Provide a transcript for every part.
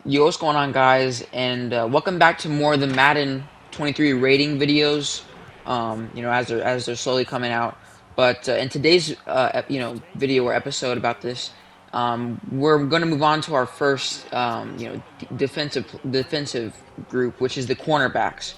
Yo, what's going on, guys? And welcome back to more of the Madden 23 rating videos. As they're slowly coming out. But in today's video or episode about this, we're going to move on to our first defensive group, which is the cornerbacks.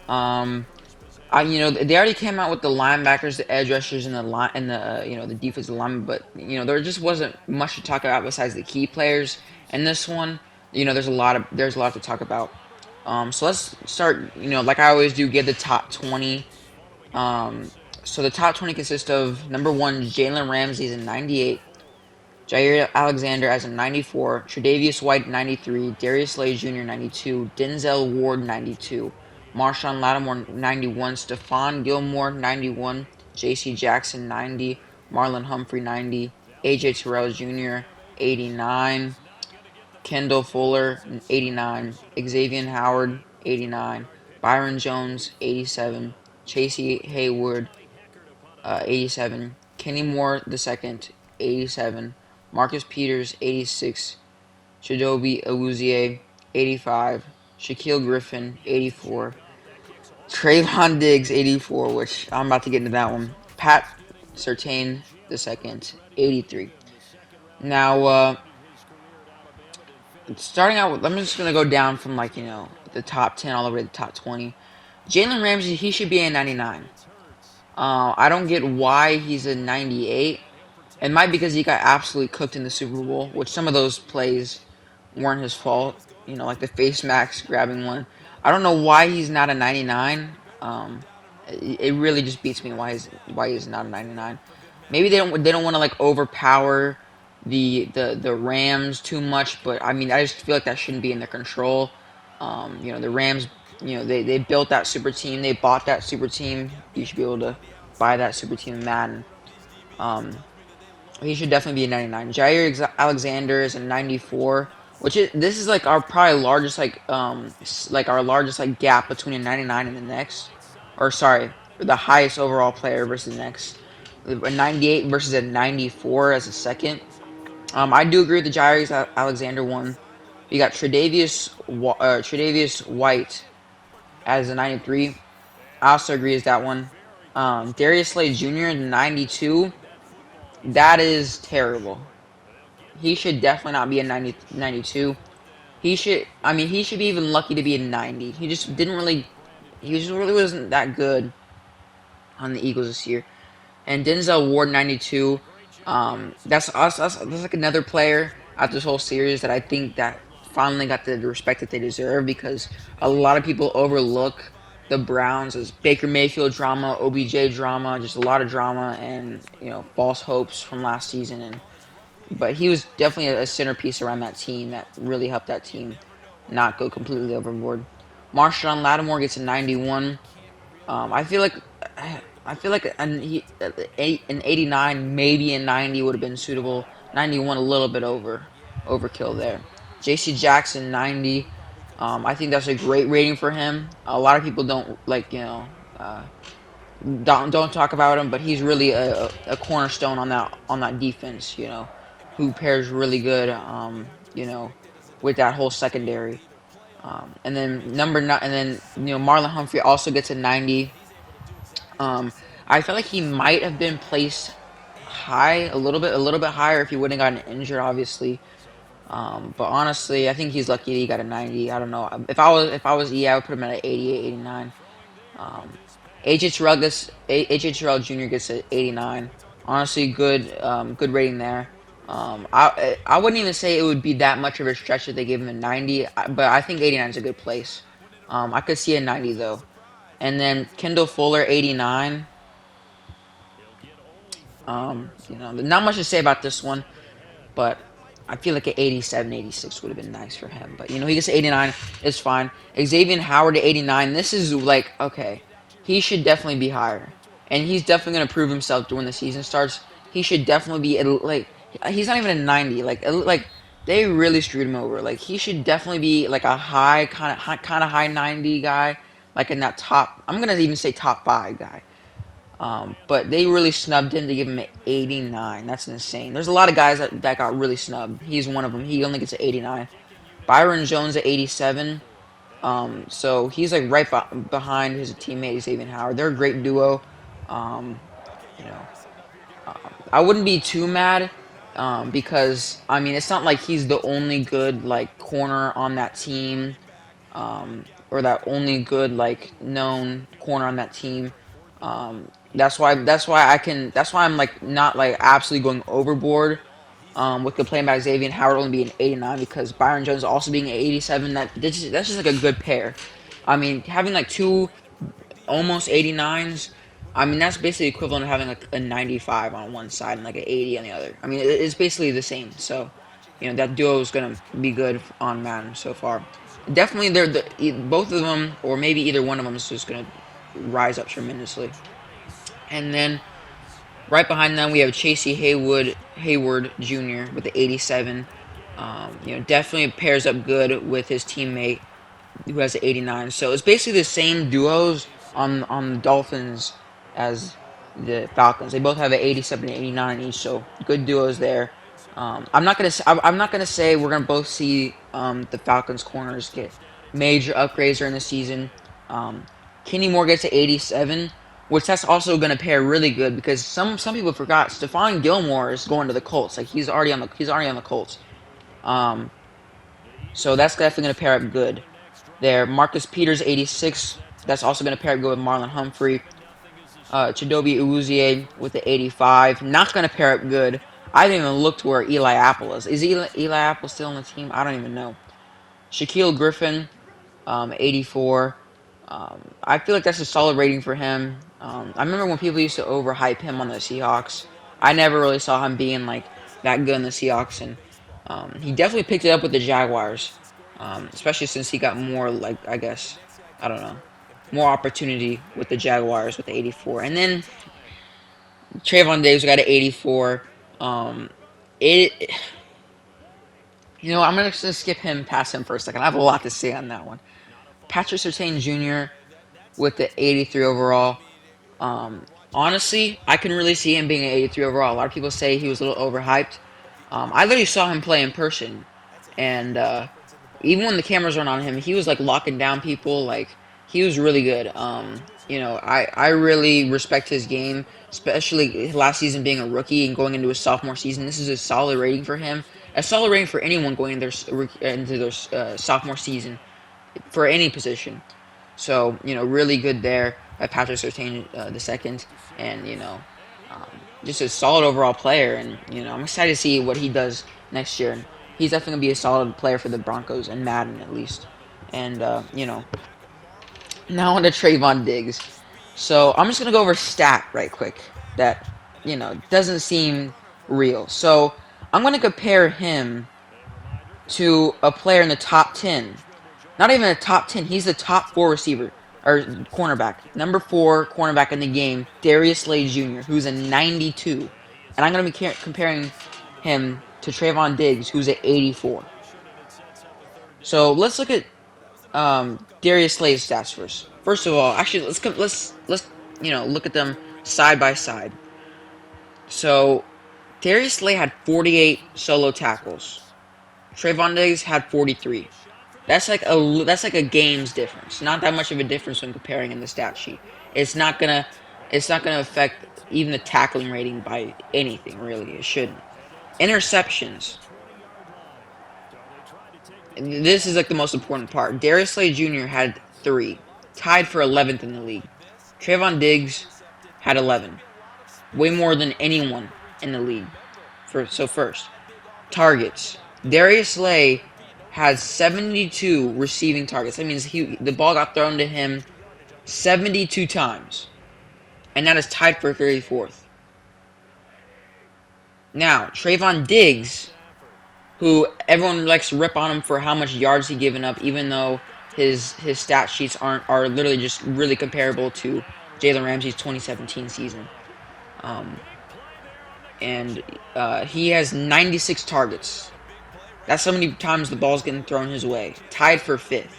They already came out with the linebackers, the edge rushers, and the line and the the defensive linemen, but there just wasn't much to talk about besides the key players. And this one, there's a lot to talk about. So let's start. Like I always do, give the top 20. So the top 20 consists of number one, Jalen Ramsey is a 98, Jair Alexander as a 94, Tre'Davious White 93, Darius Slay Jr. 92, Denzel Ward 92, Marshawn Lattimore 91, Stephon Gilmore 91, J.C. Jackson 90, Marlon Humphrey 90, A.J. Terrell Jr. 89, Kendall Fuller 89, Xavier Howard 89, Byron Jones 87, Chasey Hayward 87, Kenny Moore II 87, Marcus Peters 86, Chidobe Awuzie 85, Shaquille Griffin 84, Trayvon Diggs 84, which I'm about to get into that one. Pat Surtain II 83. Now, starting out with, I'm just gonna go down from the top 10 all the way to the top 20. Jalen Ramsey, he should be a 99. I don't get why he's a 98. It might be because he got absolutely cooked in the Super Bowl, which some of those plays weren't his fault. Like the face mask grabbing one. I don't know why he's not a 99. It really just beats me why he's not a 99. Maybe they don't want to like overpower the Rams too much, but I mean I just feel like that shouldn't be in their control. The Rams, they built that super team, they bought that super team. You should be able to buy that super team in Madden. He should definitely be a 99. Jair Alexander is a 94, this is like our probably largest our largest gap between a 99 and the next, or sorry, the highest overall player versus the next. A 98 versus a 94 as a second. I do agree with the Jair Alexander one. You got Tre'Davious White as a 93. I also agree with that one. Darius Slay Jr. 92. That is terrible. He should definitely not be a 92. He should be even lucky to be a 90. He just really wasn't that good on the Eagles this year. And Denzel Ward 92. That's like another player out this whole series that I think that finally got the respect that they deserve, because a lot of people overlook the Browns as Baker Mayfield drama, OBJ drama, just a lot of drama, and false hopes from last season. But he was definitely a centerpiece around that team that really helped that team not go completely overboard. Marshawn Lattimore gets a 91. I feel like an 89, maybe a 90 would have been suitable. 91 a little bit overkill there. J.C. Jackson 90. I think that's a great rating for him. A lot of people don't don't talk about him, but he's really a cornerstone on that defense. Who pairs really good. With that whole secondary. And then number nine, and then Marlon Humphrey also gets a 90. I feel like he might have been placed high, a little bit higher if he wouldn't have gotten injured, obviously. But honestly, I think he's lucky that he got a 90. I don't know. If I was I would put him at an 88, 89. Um, AJ Terrell Jr. gets an 89. Honestly, good rating there. I wouldn't even say it would be that much of a stretch if they gave him a 90, but I think 89 is a good place. I could see a 90 though. And then Kendall Fuller 89. Not much to say about this one, but I feel like an 87, 86 would have been nice for him. But he gets 89, it's fine. Xavier Howard to 89. This is like, okay, he should definitely be higher, and he's definitely gonna prove himself when the season starts. He should definitely be like, he's not even a 90. Like they really screwed him over. Like he should definitely be like a high kind of high 90 guy, like in that top. I'm gonna even say top 5 guy. But they really snubbed him to give him an 89. That's insane. There's a lot of guys that got really snubbed. He's one of them. He only gets an 89. Byron Jones at 87. So he's like right behind his teammate Xavier Howard. They're a great duo. Um, you know, I wouldn't be too mad because I mean it's not like he's the only good like corner on that team, or that only good like known corner on that team. That's why I'm like not like absolutely going overboard with the playing back Xavier Howard only being 89 because Byron Jones also being 87. That's just like a good pair. I mean, having like two almost 89s. I mean, that's basically equivalent to having like a 95 on one side and like an 80 on the other. I mean, it's basically the same. So, that duo is gonna be good on Madden so far. Definitely, both of them, or maybe either one of them, is just gonna rise up tremendously. And then right behind them, we have Chasey Hayward Jr. with the 87. Definitely pairs up good with his teammate who has an 89. So it's basically the same duos on the Dolphins as the Falcons. They both have an 87 and 89 each. So good duos there. I'm not gonna say we're gonna both see the Falcons corners get major upgrades during the season. Kenny Moore gets to 87, which that's also gonna pair really good because some people forgot Stephon Gilmore is going to the Colts. Like he's already on the Colts. So that's definitely gonna pair up good there. Marcus Peters 86. That's also gonna pair up good with Marlon Humphrey. Chidobe Awuzie with the 85. Not gonna pair up good. I haven't even looked where Eli Apple is. Is Eli Apple still on the team? I don't even know. Shaquille Griffin, 84. I feel like that's a solid rating for him. I remember when people used to overhype him on the Seahawks. I never really saw him being like that good in the Seahawks, and he definitely picked it up with the Jaguars, especially since he got more like I guess I don't know more opportunity with the Jaguars with the 84, and then Trayvon Diggs got an 84. Um, it I'm gonna just skip him past him for a second. I have a lot to say on that one. Patrick Surtain Jr. with the 83 overall. Honestly, I can really see him being an 83 overall. A lot of people say he was a little overhyped. I literally saw him play in person, and even when the cameras weren't on him, he was like locking down people. Like he was really good. I really respect his game, especially last season being a rookie and going into his sophomore season. This is a solid rating for him. A solid rating for anyone going into their sophomore season for any position. So, really good there by Patrick Surtain the second, and just a solid overall player. And I'm excited to see what he does next year. And he's definitely gonna be a solid player for the Broncos and Madden at least. And now on to Trayvon Diggs. So I'm just gonna go over a stat right quick that doesn't seem real. So I'm gonna compare him to a player in the top 10. Not even a top 10. He's the top 4 receiver or cornerback. Number 4 cornerback in the game, Darius Slay Jr., who's a 92. And I'm going to be comparing him to Trayvon Diggs, who's at 84. So let's look at Darius Slay's stats first. First of all, actually let's look at them side by side. So Darius Slay had 48 solo tackles. Trayvon Diggs had 43. That's like a game's difference. Not that much of a difference when comparing in the stat sheet. It's not gonna affect even the tackling rating by anything really. It shouldn't. Interceptions. This is like the most important part. Darius Slay Jr. had 3, tied for 11th in the league. Trayvon Diggs had 11, way more than anyone in the league. First, targets. Darius Slay has 72 receiving targets. That means the ball got thrown to him 72 times. And that is tied for 34th. Now, Trayvon Diggs, who everyone likes to rip on him for how much yards he given up, even though his stat sheets are literally just really comparable to Jalen Ramsey's 2017 season. He has 96 targets. That's how many times the ball's getting thrown his way. Tied for 5th.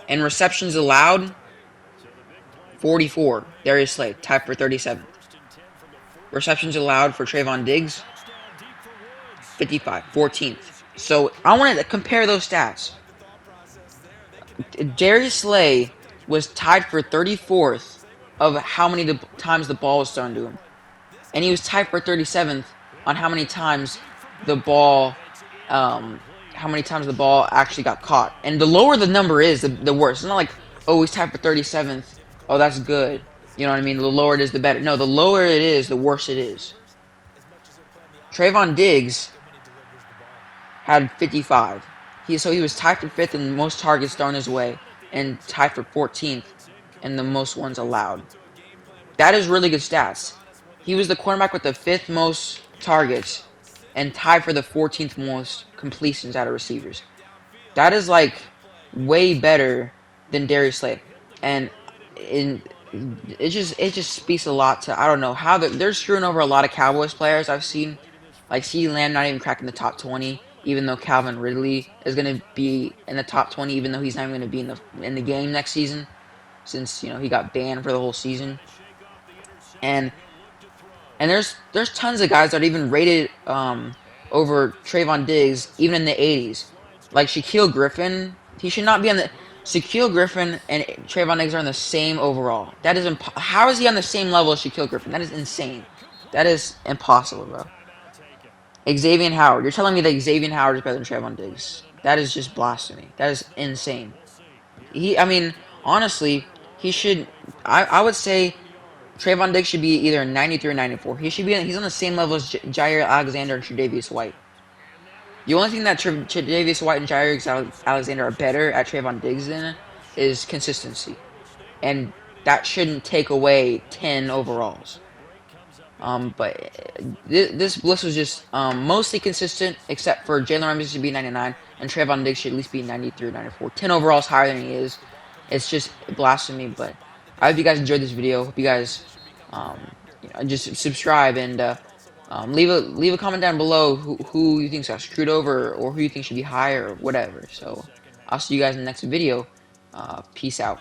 And receptions allowed, 44. Darius Slay, tied for 37th. Receptions allowed for Trayvon Diggs, 55, 14th. So I want to compare those stats. Darius Slay was tied for 34th of how many times the ball was thrown to him, and he was tied for 37th on how many times the ball, how many times the ball actually got caught. And the lower the number is, the worse. It's not like, oh, he's tied for 37th. Oh, that's good. You know what I mean? The lower it is, the better. No, the lower it is, the worse it is. Trayvon Diggs had 55. So he was tied for 5th in most targets thrown his way, and tied for 14th in the most ones allowed. That is really good stats. He was the cornerback with the 5th most targets, and tied for the 14th most completions out of receivers. That is like way better than Darius Slay, and it just speaks a lot to, I don't know how they're screwing over a lot of Cowboys players I've seen, like CeeDee Lamb not even cracking the top 20, even though Calvin Ridley is going to be in the top 20, even though he's not even going to be in the game next season, since he got banned for the whole season. And there's tons of guys that are even rated over Trayvon Diggs, even in the 80s. Like Shaquille Griffin, he should not be on the. Shaquille Griffin and Trayvon Diggs are on the same overall. That is how is he on the same level as Shaquille Griffin? That is insane. That is impossible, bro. Xavier Howard, you're telling me that Xavier Howard is better than Trayvon Diggs? That is just blasphemy. That is insane. I mean, honestly, he should. I would say Trayvon Diggs should be either 93 or 94. He's on the same level as Jair Alexander and Tre'Davious White. The only thing that Tre'Davious White and Jair Alexander are better at Trayvon Diggs than is consistency, and that shouldn't take away 10 overalls. But this list was just mostly consistent, except for Jalen Ramsey should be 99, and Trayvon Diggs should at least be 93 or 94. 10 overalls higher than he is. It's just blasphemy, but I hope you guys enjoyed this video. Hope you guys just subscribe and leave a comment down below who you think got screwed over, or who you think should be higher, or whatever. So I'll see you guys in the next video. Peace out.